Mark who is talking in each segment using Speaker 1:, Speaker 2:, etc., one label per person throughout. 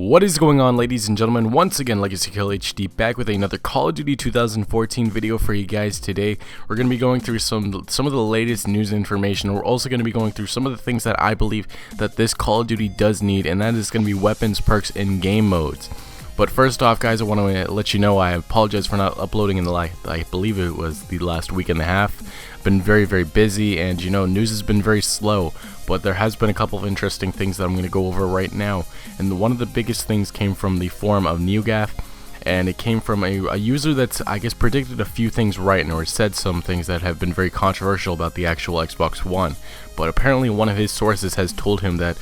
Speaker 1: What is going on, ladies and gentlemen? Once again, Legacy Kill HD back with another Call of Duty 2014 video for you guys today. We're going to be going through some of the latest news information. We're also going to be going through some of the things that I believe that this Call of Duty does need, and that is going to be weapons, perks, and game modes. But first off, guys, I want to let you know I apologize for not uploading in I believe it was the last week and a half. Been very busy, and news has been very slow, but there has been a couple of interesting things that I'm going to go over right now. And one of the biggest things came from the forum of NewGaf, and it came from a user that's, I guess, predicted a few things right, or said some things that have been very controversial about the actual Xbox One. But apparently one of his sources has told him that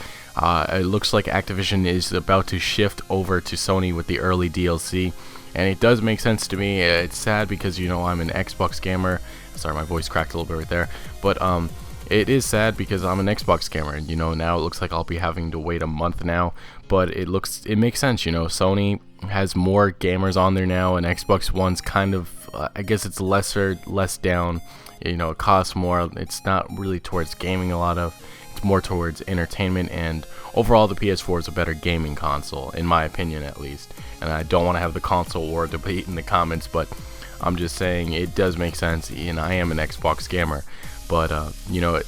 Speaker 1: it looks like Activision is about to shift over to Sony with the early DLC, and it does make sense to me. It's sad because I'm an Xbox gamer. Sorry, my voice cracked a little bit right there, but it is sad because I'm an Xbox gamer, and now it looks like I'll be having to wait a month now. But it makes sense. Sony has more gamers on there now, and Xbox One's kind of I guess it's less down. It costs more. It's not really towards gaming a lot of. It's more towards entertainment, and overall the PS4 is a better gaming console, in my opinion at least. And I don't want to have the console war debate in the comments, but I'm just saying it does make sense, and I am an Xbox gamer. But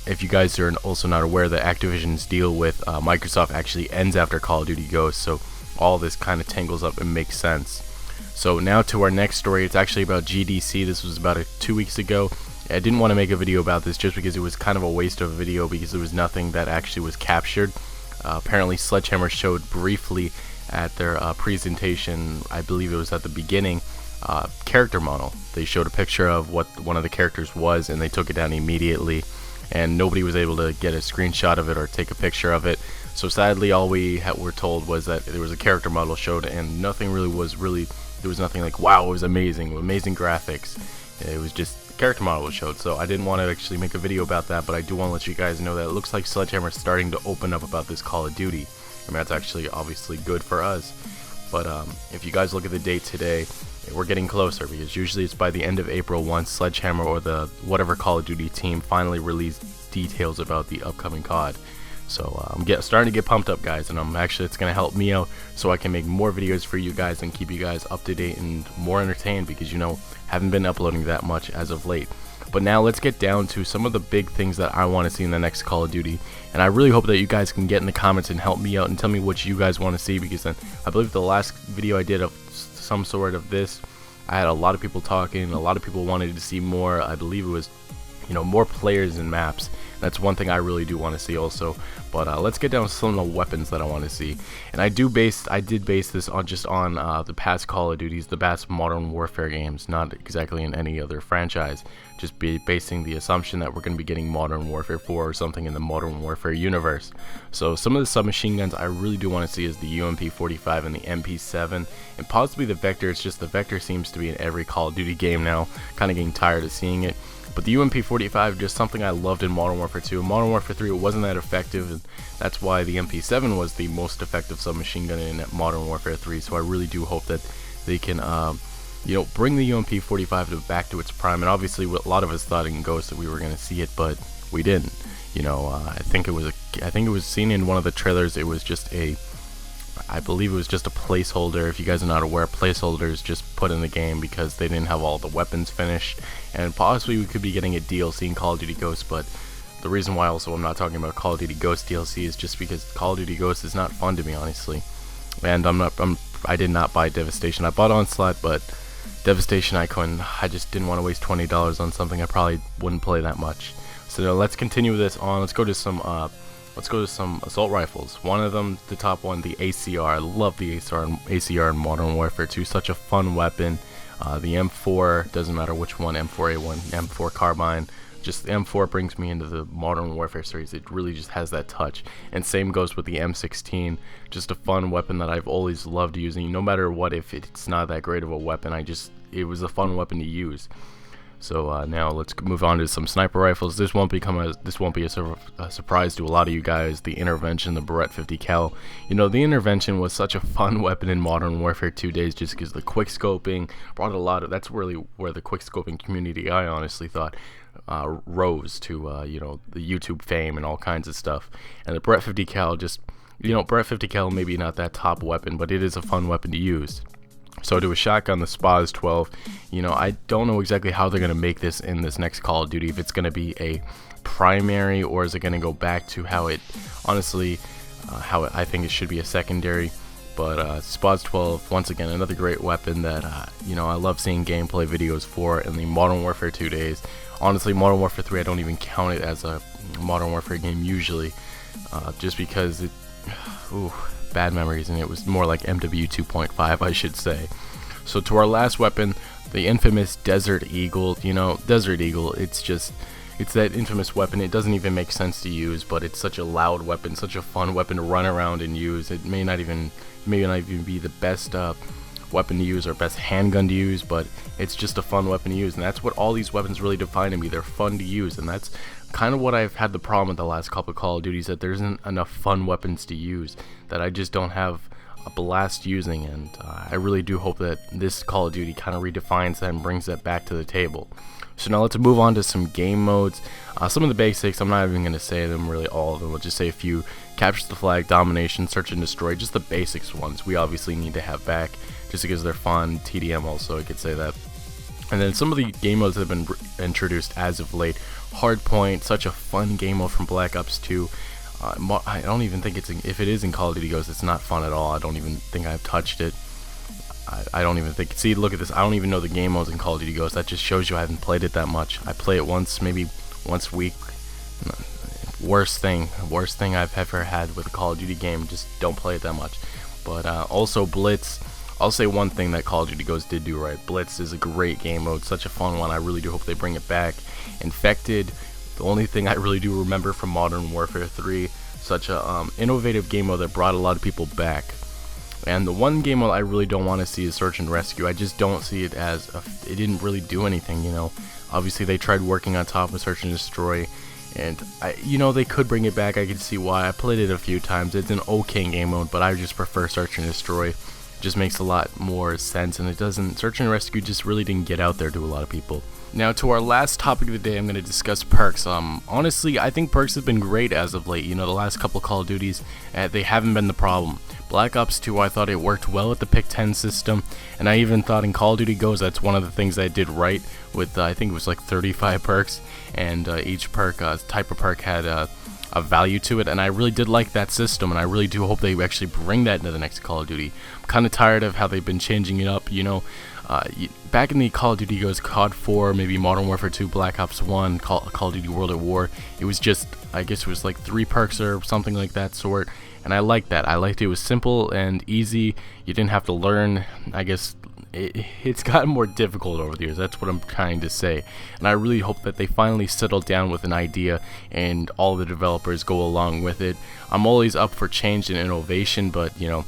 Speaker 1: if you guys are also not aware that Activision's deal with Microsoft actually ends after Call of Duty Ghosts, so all this kind of tangles up and makes sense. So now to our next story. It's actually about GDC. This was about 2 weeks ago. I didn't want to make a video about this just because it was kind of a waste of a video, because there was nothing that actually was captured. Apparently Sledgehammer showed briefly at their presentation, I believe it was at the beginning, character model. They showed a picture of what one of the characters was, and they took it down immediately, and nobody was able to get a screenshot of it or take a picture of it. So sadly, all we were told was that there was a character model showed, and nothing really was there was nothing like, wow, it was amazing graphics. It was just character model was showed. So I didn't want to actually make a video about that, but I do want to let you guys know that it looks like Sledgehammer is starting to open up about this Call of Duty. I mean, that's actually obviously good for us. But if you guys look at the date today, we're getting closer, because usually it's by the end of April once Sledgehammer or the whatever Call of Duty team finally release details about the upcoming COD. So I'm starting to get pumped up, guys, and it's going to help me out so I can make more videos for you guys and keep you guys up to date and more entertained, because haven't been uploading that much as of late. But now let's get down to some of the big things that I want to see in the next Call of Duty, and I really hope that you guys can get in the comments and help me out and tell me what you guys want to see, because then I believe the last video I did of some sort of this, I had a lot of people talking, a lot of people wanted to see more. I believe it was more players and maps. That's one thing I really do want to see also. But let's get down to some of the weapons that I want to see. And I did base this on the past Call of Duties, the past Modern Warfare games, not exactly in any other franchise. Just basing the assumption that we're going to be getting Modern Warfare 4 or something in the Modern Warfare universe. So some of the submachine guns I really do want to see is the UMP-45 and the MP7, and possibly the Vector. It's just the Vector seems to be in every Call of Duty game now. Kind of getting tired of seeing it. But the UMP-45, just something I loved in Modern Warfare 2. In Modern Warfare 3, it wasn't that effective, and that's why the MP7 was the most effective submachine gun in Modern Warfare 3. So I really do hope that they can, bring the UMP-45 back to its prime. And obviously, a lot of us thought in Ghost that we were going to see it, but we didn't. I think it was seen in one of the trailers. It was just I believe it was just a placeholder. If you guys are not aware, placeholders just put in the game because they didn't have all the weapons finished, and possibly we could be getting a DLC in Call of Duty Ghosts. But the reason why also I'm not talking about Call of Duty Ghosts DLC is just because Call of Duty Ghosts is not fun to me, honestly. And I did not buy Devastation. I bought Onslaught, but Devastation I just didn't want to waste $20 on something I probably wouldn't play that much. So now let's continue this on. Let's go to some assault rifles. One of them, the top one, the ACR. I love the ACR in Modern Warfare 2. Such a fun weapon. The M4, doesn't matter which one, M4A1, M4 carbine. Just M4 brings me into the Modern Warfare series. It really just has that touch. And same goes with the M16. Just a fun weapon that I've always loved using. No matter what, if it's not that great of a weapon, it was a fun weapon to use. So now let's move on to some sniper rifles. This won't be a surprise to a lot of you guys. The Intervention, the Barrett 50 cal. The Intervention was such a fun weapon in Modern Warfare 2 days, just because the quick scoping brought a lot of. That's really where the quick scoping community, I honestly thought, rose to the YouTube fame and all kinds of stuff. And the Barrett 50 cal just You know, Brett 50 cal maybe not that top weapon, but it is a fun weapon to use. So to a shotgun, the SPAS 12, you know, I don't know exactly how they're going to make this in this next Call of Duty, if it's going to be a primary or is it going to go back to how it, honestly, I think it should be a secondary. But SPAS 12, once again, another great weapon that, you know, I love seeing gameplay videos for in the Modern Warfare 2 days. Honestly, Modern Warfare 3, I don't even count it as a Modern Warfare game usually, just because it, ooh, bad memories, and it was more like MW 2.5, I should say. So to our last weapon, the infamous Desert Eagle. You know, Desert Eagle, it's that infamous weapon. It doesn't even make sense to use, but it's such a loud weapon, such a fun weapon to run around and use. It may not even be the best weapon to use or best handgun to use, but it's just a fun weapon to use, and that's what all these weapons really define to me. They're fun to use, and that's kind of what I've had the problem with the last couple of Call of Duties, that there isn't enough fun weapons to use, that I just don't have a blast using, and I really do hope that this Call of Duty kind of redefines that and brings that back to the table. So now let's move on to some game modes. Some of the basics, I'm not even going to say them, really all of them. We'll just say a few. Capture the flag, domination, search and destroy, just the basics ones we obviously need to have back, just because they're fun. TDM also, I could say that. And then some of the game modes that have been introduced as of late. Hardpoint, such a fun game mode from Black Ops 2. I don't even think if it is in Call of Duty Ghosts, it's not fun at all. I don't even think I've touched it. I don't even think, see, look at this, I don't even know the game modes in Call of Duty Ghosts. That just shows you I haven't played it that much. I play it once, maybe once a week. Worst thing I've ever had with a Call of Duty game, just don't play it that much. But also Blitz, I'll say one thing that Call of Duty Ghosts did do right. Blitz is a great game mode, such a fun one. I really do hope they bring it back. Infected, the only thing I really do remember from Modern Warfare 3, such a innovative game mode that brought a lot of people back. And the one game mode I really don't want to see is Search and Rescue. I just don't see it as it didn't really do anything, you know. Obviously they tried working on top of Search and Destroy, and you know, they could bring it back. I can see why. I played it a few times. It's an okay game mode, but I just prefer Search and Destroy. It just makes a lot more sense, and it doesn't. Search and Rescue just really didn't get out there to a lot of people. Now to our last topic of the day, I'm going to discuss perks. Honestly, I think perks have been great as of late. You know, the last couple Call of Duties, they haven't been the problem. Black Ops 2, I thought it worked well with the Pick 10 system, and I even thought in Call of Duty Ghosts, that's one of the things I did right with, I think it was like 35 perks, and each perk, type of perk had a value to it, and I really did like that system, and I really do hope they actually bring that into the next Call of Duty. I'm kind of tired of how they've been changing it up, you know. Back in the Call of Duty Ghosts, CoD 4, maybe Modern Warfare 2, Black Ops 1, Call of Duty World at War, it was just, I guess it was like 3 perks or something like that sort, and I liked that. I liked it was simple and easy. You didn't have to learn. I guess it's gotten more difficult over the years. That's what I'm trying to say, and I really hope that they finally settle down with an idea and all the developers go along with it. I'm always up for change and innovation, but you know,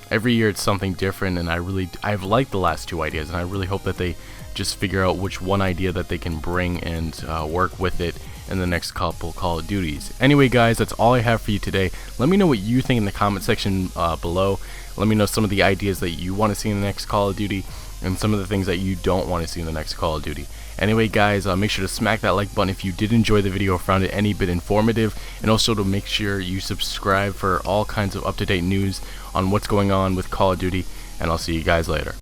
Speaker 1: every year it's something different, and I've liked the last 2 ideas, and I really hope that they just figure out which one idea that they can bring and work with it in the next couple Call of Duties. Anyway guys, that's all I have for you today. Let me know what you think in the comment section below. Let me know some of the ideas that you want to see in the next Call of Duty, and some of the things that you don't want to see in the next Call of Duty. Anyway guys, make sure to smack that like button if you did enjoy the video or found it any bit informative, and also to make sure you subscribe for all kinds of up-to-date news on what's going on with Call of Duty, and I'll see you guys later.